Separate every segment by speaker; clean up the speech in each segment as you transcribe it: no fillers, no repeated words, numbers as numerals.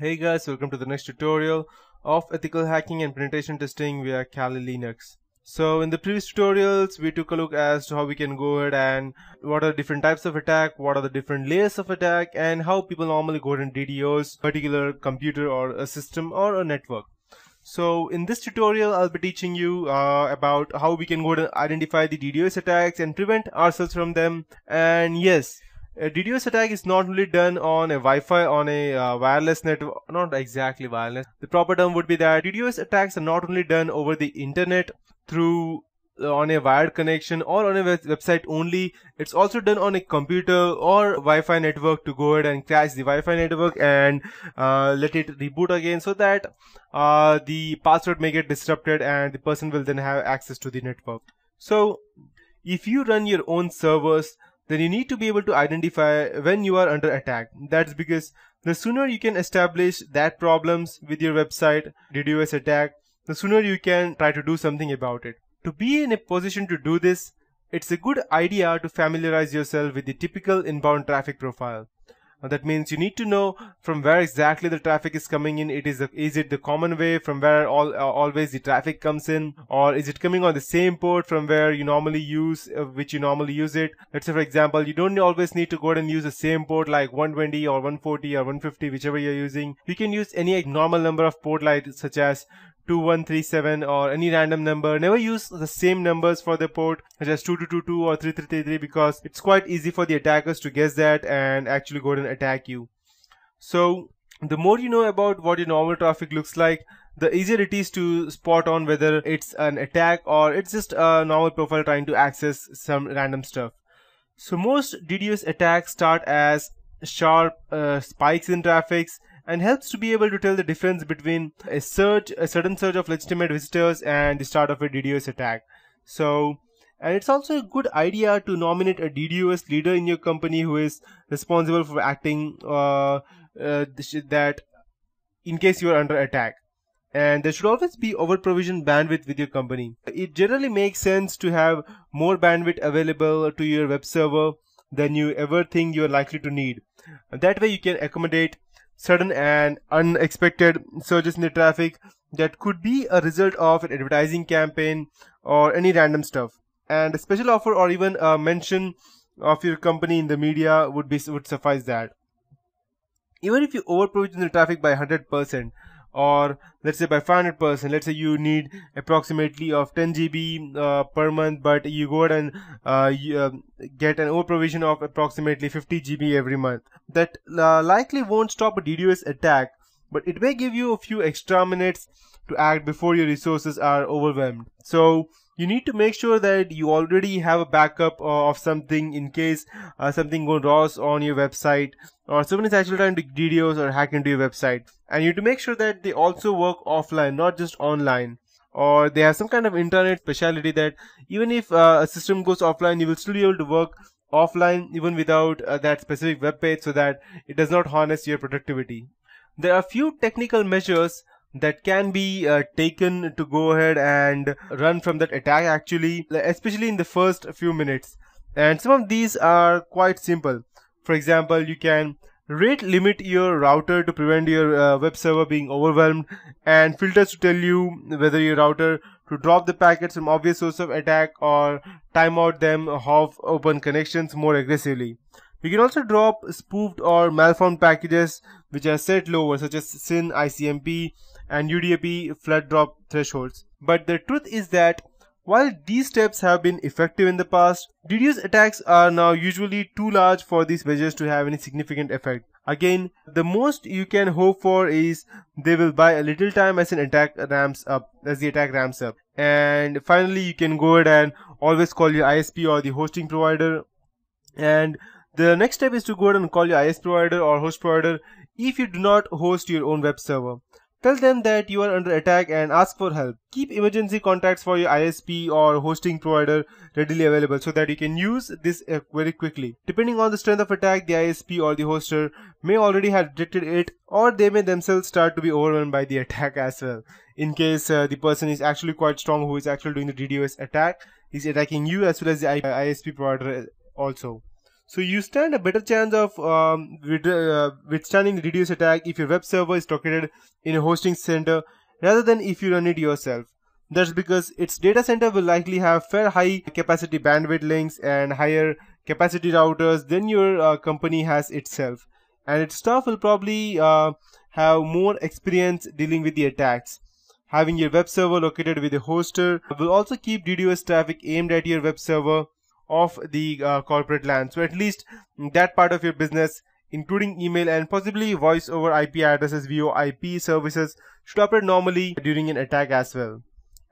Speaker 1: Hey guys, welcome to the next tutorial of ethical hacking and penetration testing via Kali Linux. So in the previous tutorials, we took a look as to how we can go ahead and what are the different types of attack, what are the different layers of attack, and how people normally go ahead and DDos a particular computer or a system or a network. So in this tutorial, I'll be teaching you about how we can go ahead and identify the DDoS attacks and prevent ourselves from them. And yes, a DDoS attack is not only done on a Wi-Fi, on a wireless network, not exactly wireless. The proper term would be that DDoS attacks are not only done over the internet through on a wired connection or on a website only. It's also done on a computer or Wi-Fi network to go ahead and crash the Wi-Fi network and let it reboot again, so that the password may get disrupted and the person will then have access to the network. So if you run your own servers, then you need to be able to identify when you are under attack. That's because the sooner you can establish that problems with your website DDoS attack, the sooner you can try to do something about it. To be in a position to do this, it's a good idea to familiarize yourself with the typical inbound traffic profile. That means you need to know from where exactly the traffic is coming in. Is it the common way from where always the traffic comes in, or is it coming on the same port from where you normally use which you normally use it? Let's say, for example, you don't always need to go ahead and use the same port like 120 or 140 or 150, whichever you're using. You can use any normal number of port lines such as 2137 or any random number. Never use the same numbers for the port such as 2222 or 3333, because it's quite easy for the attackers to guess that and actually go ahead and attack you. So the more you know about what your normal traffic looks like, the easier it is to spot on whether it's an attack or it's just a normal profile trying to access some random stuff. So most DDoS attacks start as sharp spikes in traffic and helps to be able to tell the difference between a sudden surge of legitimate visitors and the start of a DDoS attack. So, and it's also a good idea to nominate a DDoS leader in your company who is responsible for acting that in case you are under attack. And there should always be over-provisioned bandwidth with your company. It generally makes sense to have more bandwidth available to your web server than you ever think you are likely to need. That way you can accommodate sudden and unexpected surges in the traffic that could be a result of an advertising campaign or any random stuff. And a special offer or even a mention of your company in the media would suffice that. Even if you over-provision the traffic by 100%, or let's say by 500%, let's say you need approximately of 10 GB per month, but you go ahead and get an over provision of approximately 50 GB every month. That likely won't stop a DDoS attack, but it may give you a few extra minutes to act before your resources are overwhelmed. So you need to make sure that you already have a backup of something in case something goes wrong on your website, or someone is actually trying to DDoS or hack into your website. And you need to make sure that they also work offline, not just online, or they have some kind of internet specialty that even if a system goes offline, you will still be able to work offline even without that specific web page, so that it does not harness your productivity. There are few technical measures that can be taken to go ahead and run from that attack actually, especially in the first few minutes. And some of these are quite simple. For example, you can rate limit your router to prevent your web server being overwhelmed, and filters to tell you whether your router to drop the packets from obvious source of attack or time out them of open connections more aggressively. You can also drop spoofed or malformed packages which are set lower, such as SYN, ICMP and UDP flood drop thresholds. But the truth is that while these steps have been effective in the past, DDoS attacks are now usually too large for these measures to have any significant effect. Again, the most you can hope for is they will buy a little time as the attack ramps up. And finally, you can go ahead and always call your ISP or the hosting provider. And the next step is to go ahead and call your ISP provider or host provider if you do not host your own web server. Tell them that you are under attack and ask for help. Keep emergency contacts for your ISP or hosting provider readily available so that you can use this very quickly. Depending on the strength of attack, the ISP or the hoster may already have detected it, or they may themselves start to be overwhelmed by the attack as well. In case the person is actually quite strong who is actually doing the DDoS attack, is attacking you as well as the ISP provider also. So you stand a better chance of withstanding the DDoS attack if your web server is located in a hosting center rather than if you run it yourself. That's because its data center will likely have fair high capacity bandwidth links and higher capacity routers than your company has itself. And its staff will probably have more experience dealing with the attacks. Having your web server located with a hoster will also keep DDoS traffic aimed at your web server off the corporate LAN. So at least that part of your business, including email and possibly voice over IP addresses via IP services, should operate normally during an attack as well.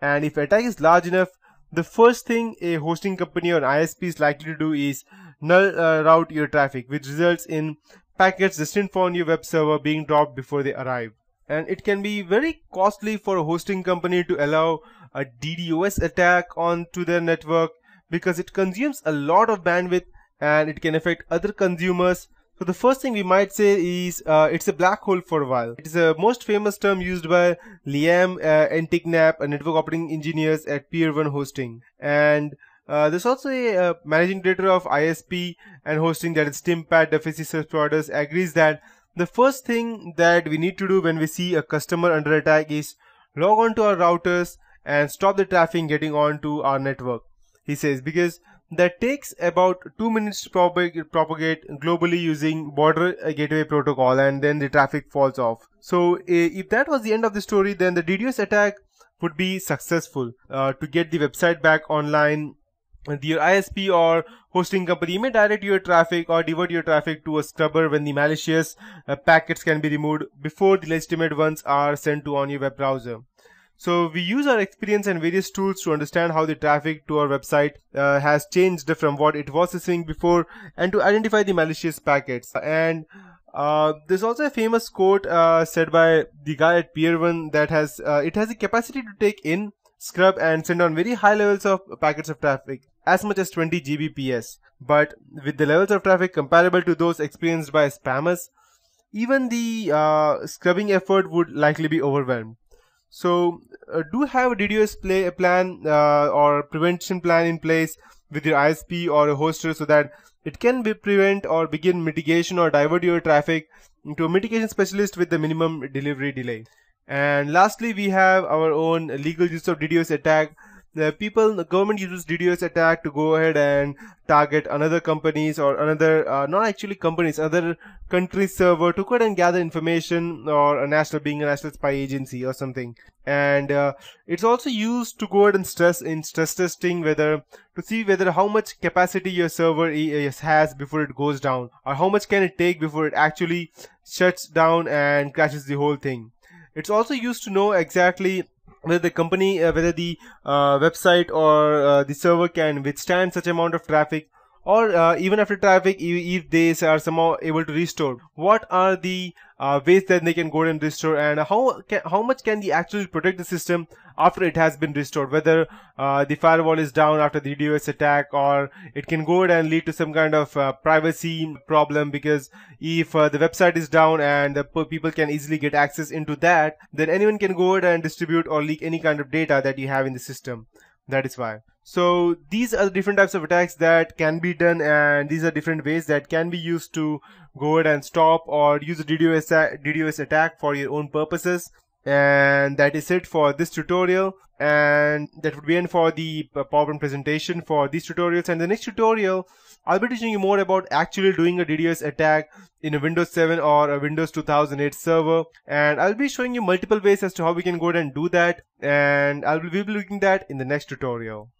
Speaker 1: And if attack is large enough, the first thing a hosting company or ISP is likely to do is null route your traffic, which results in packets destined for your web server being dropped before they arrive. And it can be very costly for a hosting company to allow a DDoS attack onto their network because it consumes a lot of bandwidth and it can affect other consumers. So the first thing we might say is it's a black hole for a while. It is a most famous term used by Liam Enticknap, a network operating engineers at Pier 1 Hosting. And there's also a managing director of ISP and hosting, that is Tim Pat Duffy Service Providers, agrees that the first thing that we need to do when we see a customer under attack is log on to our routers and stop the traffic getting onto our network. He says, because that takes about 2 minutes to propagate globally using border gateway protocol, and then the traffic falls off. So if that was the end of the story, then the DDoS attack would be successful. To get the website back online, your ISP or hosting company may direct your traffic or divert your traffic to a scrubber when the malicious packets can be removed before the legitimate ones are sent to on your web browser. So we use our experience and various tools to understand how the traffic to our website has changed from what it was receiving before, and to identify the malicious packets. And there's also a famous quote said by the guy at Pier 1 that has it has the capacity to take in, scrub and send on very high levels of packets of traffic, as much as 20 Gbps. But with the levels of traffic comparable to those experienced by spammers, even the scrubbing effort would likely be overwhelmed. So do have a DDoS plan or prevention plan in place with your ISP or a hoster, so that it can prevent or begin mitigation or divert your traffic to a mitigation specialist with the minimum delivery delay. And lastly, we have our own legal use of DDoS attack. The government uses DDoS attack to go ahead and target another companies or another, not actually companies, other countries' server to go ahead and gather information, or a national spy agency or something. And it's also used to go ahead and stress testing to see whether how much capacity your server has before it goes down, or how much can it take before it actually shuts down and crashes the whole thing. It's also used to know exactly whether the company, whether the website or the server can withstand such amount of traffic, or even after traffic, if they are somehow able to restore. What are the ways that they can go and restore, and how much can they actually protect the system after it has been restored? Whether the firewall is down after the DDoS attack, or it can go and lead to some kind of privacy problem, because if the website is down and the people can easily get access into that, then anyone can go ahead and distribute or leak any kind of data that you have in the system. That is why. So these are the different types of attacks that can be done, and these are different ways that can be used to go ahead and stop or use a DDoS attack for your own purposes. And that is it for this tutorial, and that would be it for the PowerPoint presentation for these tutorials. And the next tutorial, I'll be teaching you more about actually doing a DDoS attack in a Windows 7 or a Windows 2008 server, and I'll be showing you multiple ways as to how we can go ahead and do that, and we'll be looking at that in the next tutorial.